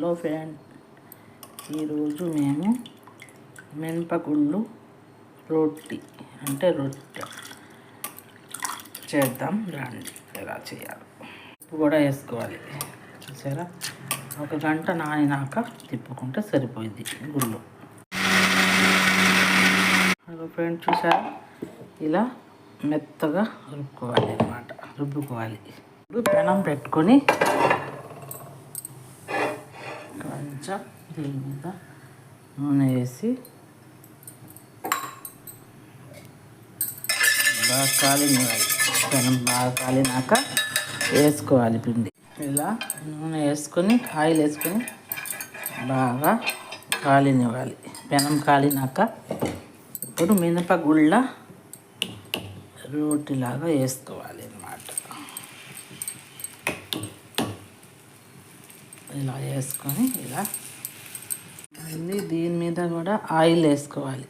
Hello friend, ఈరోజు మేము మినపగుళ్ళు రొట్టె చేద్దాం రండి. ఎలా చేయాలి ఉప్పు కూడా వేసుకోవాలి. చూసారా, 1 గంట నానినాక తిప్పుకుంటే సరిపోయింది గుళ్ళు. హలో ఫ్రెండ్, చూసారా, ఇలా మెత్తగా రుబ్బుకోవాలి. ఇప్పుడు పెనం పెట్టుకొని కొంచెం దీని మీద నూనె వేసి బాగా కాలినివ్వాలి. పెనం బాగా కాలినాక వేసుకోవాలి పిండి. ఇలా నూనె వేసుకొని ఆయిల్ వేసుకొని బాగా కాలినివ్వాలి. పెనం కాలినాక ఇప్పుడు మినపగుళ్ళ రోటిలాగా వేసుకోవాలి అన్నమాట. ఇలా వేసుకొని ఇలా మళ్ళీ దీని మీద కూడా ఆయిల్ వేసుకోవాలి.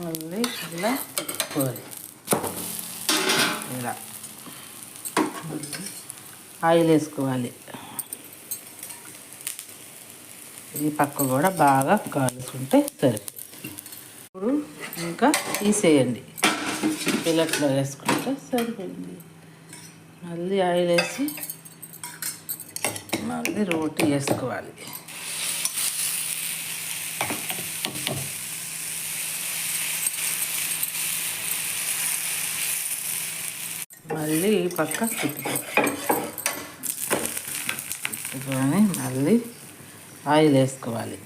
మళ్ళీ ఇలా తిప్పుకోవాలి. ఇలా ఆయిల్ వేసుకోవాలి. ఈ పక్క కూడా బాగా కాల్చుకుంటే సరే. ఇప్పుడు ఇంకా తీసేయండి. పిల్లట్లో వేసుకుంటే సరిపోయింది. మళ్ళీ ఆయిల్ వేసి మళ్ళీ రోటీ వేసుకోవాలి. మళ్ళీ ఈ పక్క తిప్పుకొని మళ్ళీ ఆయిల్ వేసుకోవాలి.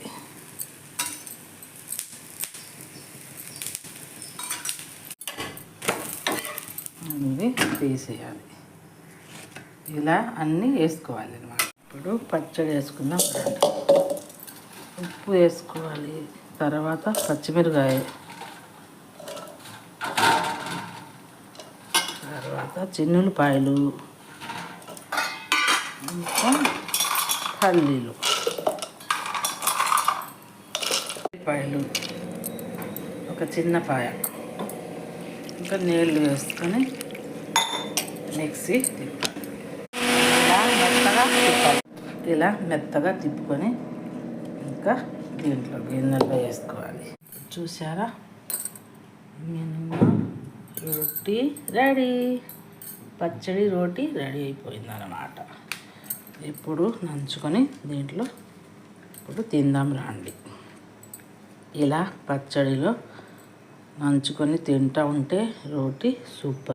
మళ్ళీ తీసేయాలి. ఇలా అన్నీ వేసుకోవాలి అన్నమాట. ఇప్పుడు పచ్చడి వేసుకుందాం. ఉప్పు వేసుకోవాలి. తర్వాత పచ్చిమిరకాయ, తర్వాత చిన్నులపాయలు, ఇంకా పల్లీలు, ఒక చిన్న పాయ, ఇంకా నీళ్ళు వేసుకొని మిక్సీ ఇలా మెత్తగా తిప్పుకొని ఇంకా దీంట్లో గిన్నెలో వేసుకోవాలి. చూసారా, రోటీ రెడీ. పచ్చడి రోటీ రెడీ అయిపోయిందన్నమాట. ఇప్పుడు నంచుకొని దీంట్లో ఇప్పుడు తిందాం రండి. ఇలా పచ్చడిలో నంచుకొని తింటూ ఉంటే రోటీ సూపర్.